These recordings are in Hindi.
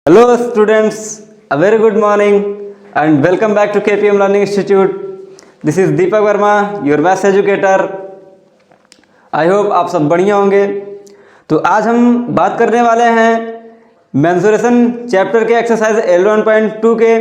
Hello students, a very good morning and welcome back to KPM Learning Institute. This is Deepak Verma, your maths educator. I hope आप सब बढ़िया होंगे। तो आज हम बात करने वाले हैं मेंसुरेशन चैप्टर के एक्सरसाइज 11.2 के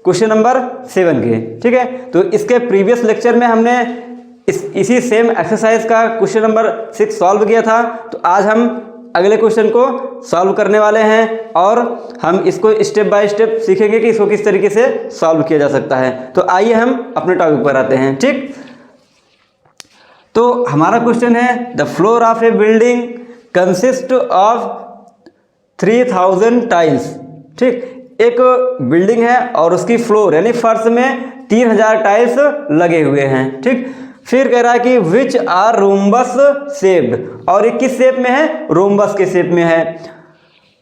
क्वेश्चन नंबर 7 के। ठीक है, तो इसके प्रीवियस लेक्चर में हमने इसी सेम एक्सरसाइज का क्वेश्चन नंबर 6 सॉल्व किया था। तो आज हम अगले क्वेश्चन को सॉल्व करने वाले हैं और हम इसको स्टेप बाय स्टेप सीखेंगे कि इसको किस तरीके से सॉल्व किया जा सकता है। तो आइए हम अपने टॉपिक पर आते हैं। ठीक, तो हमारा क्वेश्चन है the floor of A building consist of 3000 tiles. ठीक, एक बिल्डिंग है और उसकी फ्लोर यानी फर्श में 3000 टाइल्स लगे हुए हैं। ठीक, फिर कह रहा है कि विच आर रोम्बस शेप्ड, और ये किस शेप में है? रोम्बस के शेप में है।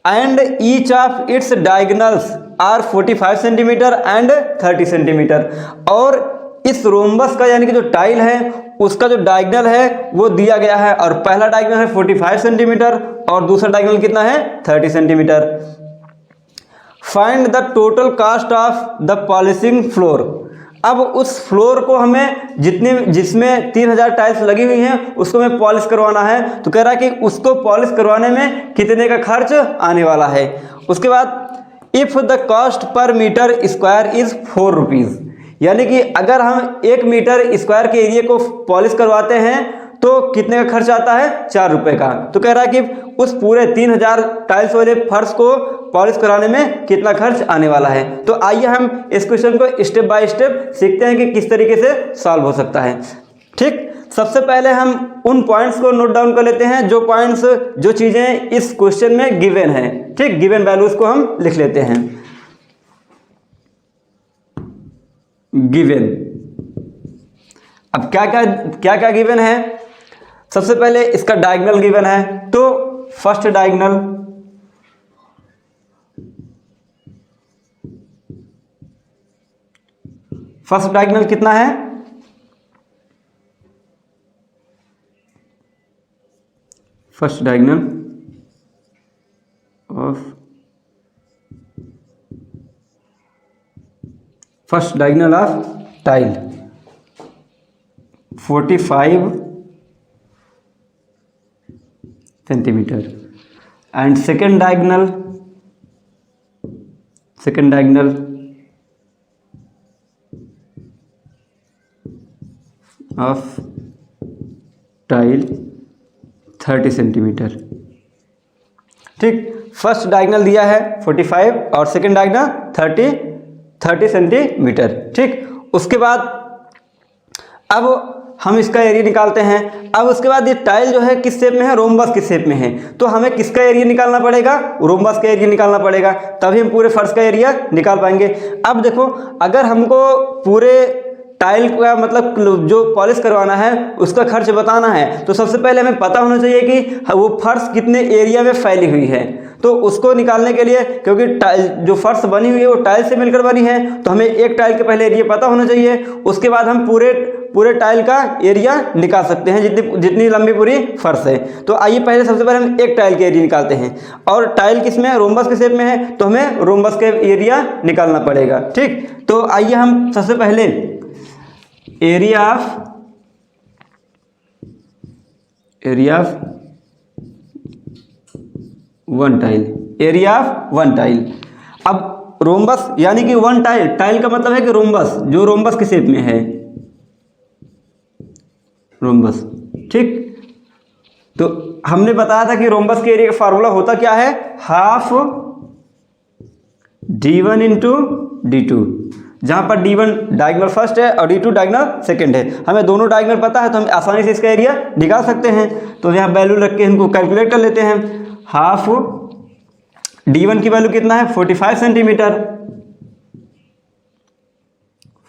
And each of its diagonals are 45 centimetre and 30 centimetre, और इस रोम्बस का यानी कि जो टाइल है उसका जो डायगोनल है वो दिया गया है, और पहला डायगोनल है 45 सेंटीमीटर और दूसरा डायगोनल कितना है? 30 centimetre. Find the total cast of the polishing floor. अब उस फ्लोर को हमें जिसमें 3000 टाइल्स लगी हुई हैं उसको हमें पॉलिश करवाना है। तो कह रहा है कि उसको पॉलिश करवाने में कितने का खर्च आने वाला है। उसके बाद if the cost per metre square is 4 rupees, यानी कि अगर हम 1 मीटर स्क्वायर के एरिया को पॉलिश करवाते हैं तो कितने का खर्च आता है? 4 रुपये का। तो कह रहा है कि उस पूरे 3000 टाइल्स वाले फर्श को पॉलिश कराने में कितना खर्च आने वाला है। तो आइए हम इस क्वेश्चन को स्टेप बाय स्टेप सीखते हैं कि किस तरीके से सॉल्व हो सकता है। ठीक, सबसे पहले हम उन पॉइंट्स को नोट डाउन कर लेते हैं जो पॉइंट्स, जो चीज़ें इस क्वेश्चन में गिवन है। ठीक, गिवन वैल्यूज को हम लिख लेते हैं। गिवन, अब क्या क्या गिवन है? सबसे पहले इसका डायगोनल गिवन है। तो फर्स्ट डायगोनल कितना है? First diagonal of tile 45 centimetre and second diagonal of tile 30 centimetre. ठीक, फर्स्ट डायगोनल दिया है 45 और सेकेंड डायगोनल 30 सेंटीमीटर। ठीक, उसके बाद अब हम इसका एरिया निकालते हैं। अब उसके बाद ये टाइल जो है किस शेप में है? रोम्बस के शेप में है। तो हमें किसका एरिया निकालना पड़ेगा? रोम्बस का एरिया निकालना पड़ेगा, तभी हम पूरे फर्श का एरिया निकाल पाएंगे। अब देखो, अगर हमको पूरे टाइल का मतलब जो पॉलिश करवाना है उसका खर्च बताना है तो सबसे पहले हमें पता होना चाहिए कि वो फर्श कितने एरिया में फैली हुई है। तो उसको निकालने के लिए, क्योंकि टाइल जो फर्श बनी हुई है वो टाइल से मिलकर बनी है, तो हमें एक टाइल के पहले एरिया पता होना चाहिए। उसके बाद हम पूरे टाइल का एरिया निकाल सकते हैं जितनी लंबी पूरी फर्श है। तो आइए पहले सबसे पहले हम एक टाइल के एरिया निकालते हैं, और टाइल किसमें है? रोम्बस के शेप में है, तो हमें रोम्बस के एरिया निकालना पड़ेगा। ठीक, तो आइए हम सबसे पहले एरिया ऑफ वन टाइल। अब रोम्बस यानी कि वन टाइल का मतलब है कि रोम्बस, जो रोम्बस के शेप में है, रोम्बस। ठीक, तो हमने बताया था कि रोम्बस के एरिया का फार्मूला होता क्या है? हाफ d1 इंटू d2, जहाँ पर d1 डायगोनल फर्स्ट है और d2 डायगोनल सेकंड है। हमें दोनों डायगोनल पता है तो हम आसानी से इसका एरिया निकाल सकते हैं। तो यहाँ वैल्यू रख के इनको कैलकुलेट कर लेते हैं। हाफ d1 की वैल्यू कितना है? 45 सेंटीमीटर,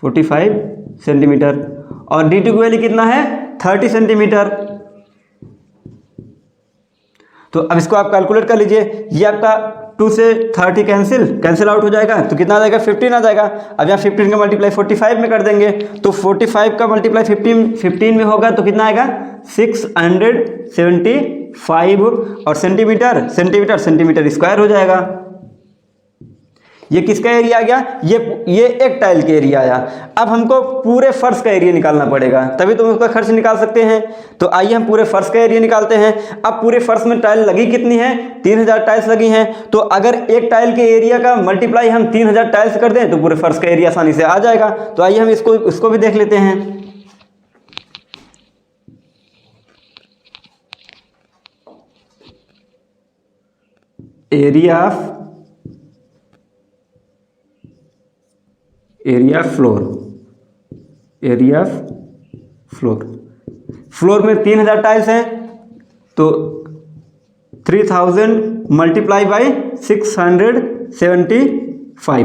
45 सेंटीमीटर, और d2 की वैल्यू कितना है? 30 सेंटीमीटर। तो अब इसको आप कैलकुलेट कर लीजिए। ये आपका 2 से 30 कैंसिल आउट हो जाएगा, तो कितना आ जाएगा? 15 आ जाएगा। अब यहाँ 15 का मल्टीप्लाई 45 में कर देंगे, तो 45 का मल्टीप्लाई 15 में होगा तो कितना आएगा? 675 और सेंटीमीटर स्क्वायर हो जाएगा। ये किसका एरिया आ गया, ये एक टाइल का एरिया आया। अब हमको पूरे फर्श का एरिया निकालना पड़ेगा, तभी तो उसका खर्च निकाल सकते हैं। तो आइए हम पूरे फर्श का एरिया निकालते हैं। अब पूरे फर्श में टाइल लगी कितनी है, 3000 टाइल्स लगी हैं। तो अगर एक टाइल के एरिया का मल्टीप्लाई हम 3000 टाइल्स कर दें तो पूरे फर्श का एरिया आसानी से आ जाएगा। तो आइए हम इसको भी देख लेते हैं। एरिया फ्लोर में 3000 टाइल्स हैं, तो 3000 मल्टीप्लाई बाई 675।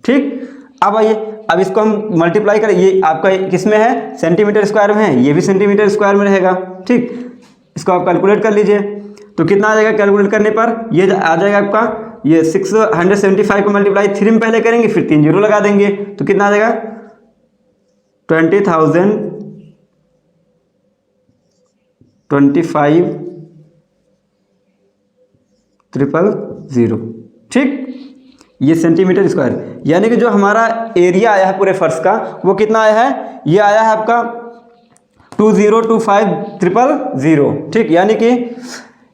ठीक, अब आइए अब इसको हम मल्टीप्लाई करें। ये आपका किस में है, सेंटीमीटर स्क्वायर में है, ये भी सेंटीमीटर स्क्वायर में रहेगा। ठीक, इसको आप कैलकुलेट कर लीजिए तो कितना आ जाएगा। कैलकुलेट करने पर ये आ जाएगा आपका, ये 675 को मल्टीप्लाई 3 में पहले करेंगे, फिर 3 जीरो लगा देंगे, तो कितना आ जाएगा 20,000 25,000। ठीक, ये सेंटीमीटर स्क्वायर, यानी कि जो हमारा एरिया आया है पूरे फर्श का वो कितना आया है, ये आया है आपका 20,25,000। ठीक, यानी कि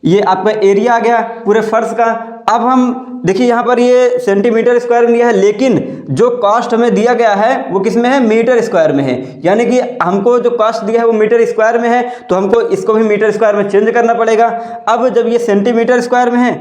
ये आपका एरिया आ गया पूरे फर्श का। अब हम देखिए यहाँ पर ये सेंटीमीटर स्क्वायर में लिया है, लेकिन जो कॉस्ट हमें दिया गया है वो किस में है, मीटर स्क्वायर में है। यानी कि हमको जो कॉस्ट दिया है वो मीटर स्क्वायर में है, तो हमको इसको भी मीटर स्क्वायर में चेंज करना पड़ेगा। अब जब ये सेंटीमीटर स्क्वायर में है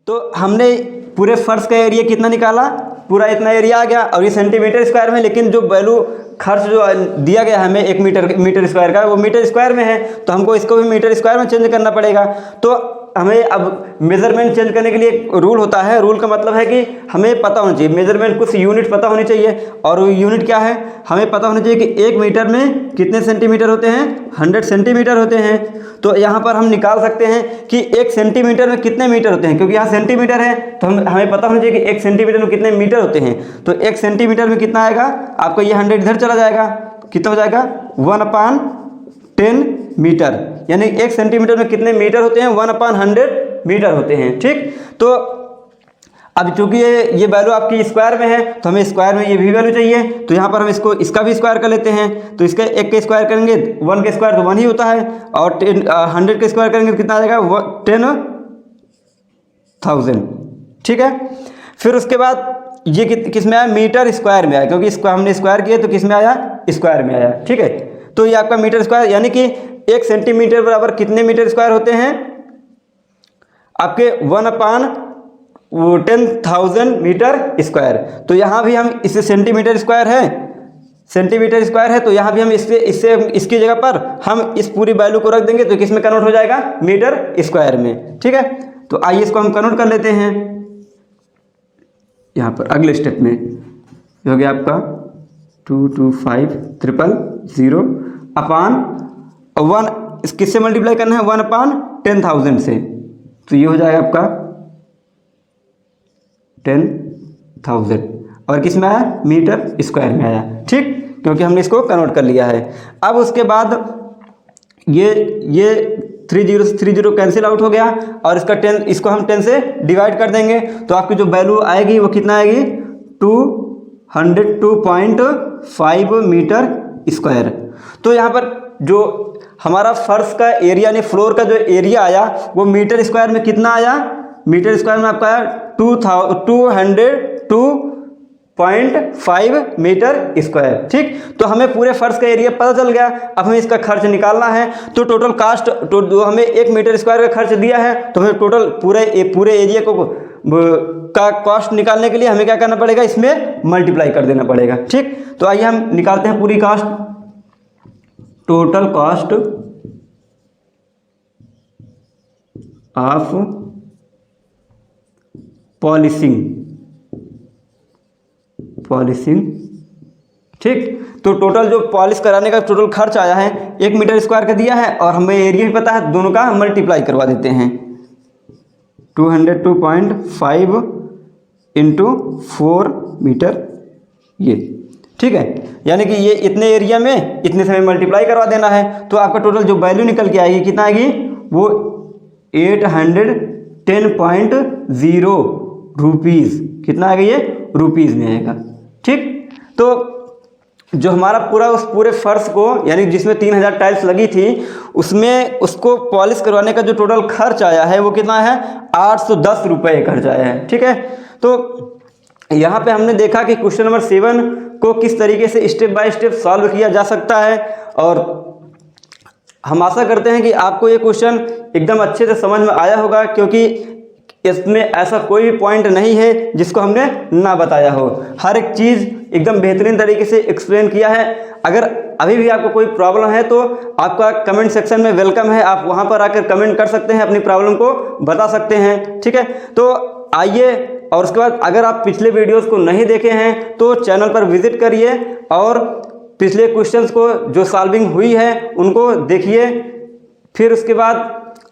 तो हमने पूरे फर्श का एरिया कितना निकाला, पूरा इतना एरिया आ गया, और ये सेंटीमीटर स्क्वायर में, लेकिन जो वैल्यू खर्च जो दिया गया हमें एक मीटर स्क्वायर का वो मीटर स्क्वायर में है, तो हमको इसको भी मीटर स्क्वायर में चेंज करना पड़ेगा। तो हमें अब मेजरमेंट चेंज करने के लिए एक रूल होता है। रूल का मतलब है कि हमें पता होना चाहिए, मेजरमेंट कुछ यूनिट पता होनी चाहिए, और वो यूनिट क्या है, हमें पता होना चाहिए कि 1 मीटर में कितने सेंटीमीटर होते हैं, 100 सेंटीमीटर होते हैं। तो यहाँ पर हम निकाल सकते हैं कि 1 सेंटीमीटर में कितने मीटर होते हैं, क्योंकि यहाँ सेंटीमीटर है तो हमें पता होना चाहिए कि 1 सेंटीमीटर में कितने मीटर होते हैं। तो 1 सेंटीमीटर में कितना आएगा आपका, ये 100 इधर चला जाएगा, कितना हो जाएगा 1/10 मीटर, यानी 1 सेंटीमीटर में कितने मीटर होते हैं, 1/100 मीटर होते हैं। ठीक, तो अब चूंकि ये वैल्यू आपकी स्क्वायर में है तो हमें स्क्वायर में ये भी वैल्यू चाहिए, तो यहाँ पर हम इसका भी स्क्वायर कर लेते हैं। तो इसका 1 के स्क्वायर करेंगे, 1 के स्क्वायर तो 1 ही होता है, और 100 के स्क्वायर करेंगे तो कितना आ जाएगा 10,000। ठीक है, फिर उसके बाद ये किस में आया, मीटर स्क्वायर में आया, क्योंकि इसको हमने स्क्वायर किया तो किस में आया, स्क्वायर में आया। ठीक है, तो ये आपका मीटर स्क्वायर, यानी कि 1 सेंटीमीटर बराबर कितने मीटर स्क्वायर होते हैं आपके 1/10,000 मीटर स्क्वायर। तो यहाँ भी हम इससे सेंटीमीटर स्क्वायर है, तो यहाँ भी हम इसकी जगह पर हम इस पूरी वैल्यू को रख देंगे तो किस में कन्वर्ट हो जाएगा, मीटर स्क्वायर में। ठीक है, तो आइए इसको हम कन्वर्ट कर लेते हैं। यहाँ पर अगले स्टेप में हो गया आपका 225,000 अपान 1, किससे मल्टीप्लाई करना है, 1/10,000 से, तो ये हो जाएगा आपका 10,000, और किस में आया, मीटर स्क्वायर में आया। ठीक, क्योंकि हमने इसको कन्वर्ट कर लिया है। अब उसके बाद ये 30 से 30 कैंसिल आउट हो गया, और इसको हम 10 से डिवाइड कर देंगे, तो आपकी जो वैल्यू आएगी वो कितना आएगी, 202.5 मीटर स्क्वायर। तो यहाँ पर जो हमारा फर्श का एरिया यानी फ्लोर का जो एरिया आया वो मीटर स्क्वायर में कितना आया, मीटर स्क्वायर में आपका आया 202.5 मीटर स्क्वायर। ठीक, तो हमें पूरे फर्श का एरिया पता चल गया। अब हमें इसका खर्च निकालना है, तो टोटल कास्ट जो हमें 1 मीटर स्क्वायर का खर्च दिया है, तो हमें टोटल पूरे एरिया का कॉस्ट निकालने के लिए हमें क्या करना पड़ेगा, इसमें मल्टीप्लाई कर देना पड़ेगा। ठीक, तो आइए हम निकालते हैं पूरी cost. Total cost of polishing. ठीक, तो टोटल जो पॉलिश कराने का टोटल खर्च आया है 1 मीटर स्क्वायर का दिया है, और हमें एरिया भी पता है, दोनों का मल्टीप्लाई करवा देते हैं। 202.5 इंटू 4 मीटर, ये ठीक है, यानी कि ये इतने एरिया में इतने समय मल्टीप्लाई करवा देना है। तो आपका टोटल जो वैल्यू निकल के आएगी कितना आएगी, वो 810.0 रुपीज़। कितना आएगा ये? रुपीज़ में आएगा। ठीक, तो जो हमारा पूरा उस पूरे फर्श को यानी जिसमें 3000 टाइल्स लगी थी उसमें उसको पॉलिश करवाने का जो टोटल खर्च आया है वो कितना है? 810 रुपये खर्च आया है। ठीक है, तो यहाँ पे हमने देखा कि क्वेश्चन नंबर 7 को किस तरीके से स्टेप बाय स्टेप सॉल्व किया जा सकता है, और हम आशा करते हैं कि आपको ये क्वेश्चन एकदम अच्छे से समझ में आया होगा, क्योंकि इसमें ऐसा कोई भी पॉइंट नहीं है जिसको हमने ना बताया हो। हर एक चीज़ एकदम बेहतरीन तरीके से एक्सप्लेन किया है। अगर अभी भी आपको कोई प्रॉब्लम है तो आपका कमेंट सेक्शन में वेलकम है, आप वहां पर आकर कमेंट कर सकते हैं, अपनी प्रॉब्लम को बता सकते हैं। ठीक है, तो आइए, और उसके बाद अगर आप पिछले वीडियोस को नहीं देखे हैं तो चैनल पर विजिट करिए और पिछले क्वेश्चंस को जो सॉल्विंग हुई है उनको देखिए, फिर उसके बाद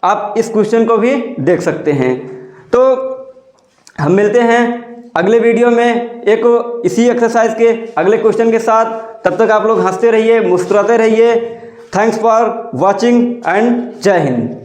आप इस क्वेश्चन को भी देख सकते हैं। तो हम मिलते हैं अगले वीडियो में एक इसी एक्सरसाइज के अगले क्वेश्चन के साथ। तब तक आप लोग हंसते रहिए, मुस्कुराते रहिए। थैंक्स फॉर वॉचिंग एंड जय हिंद।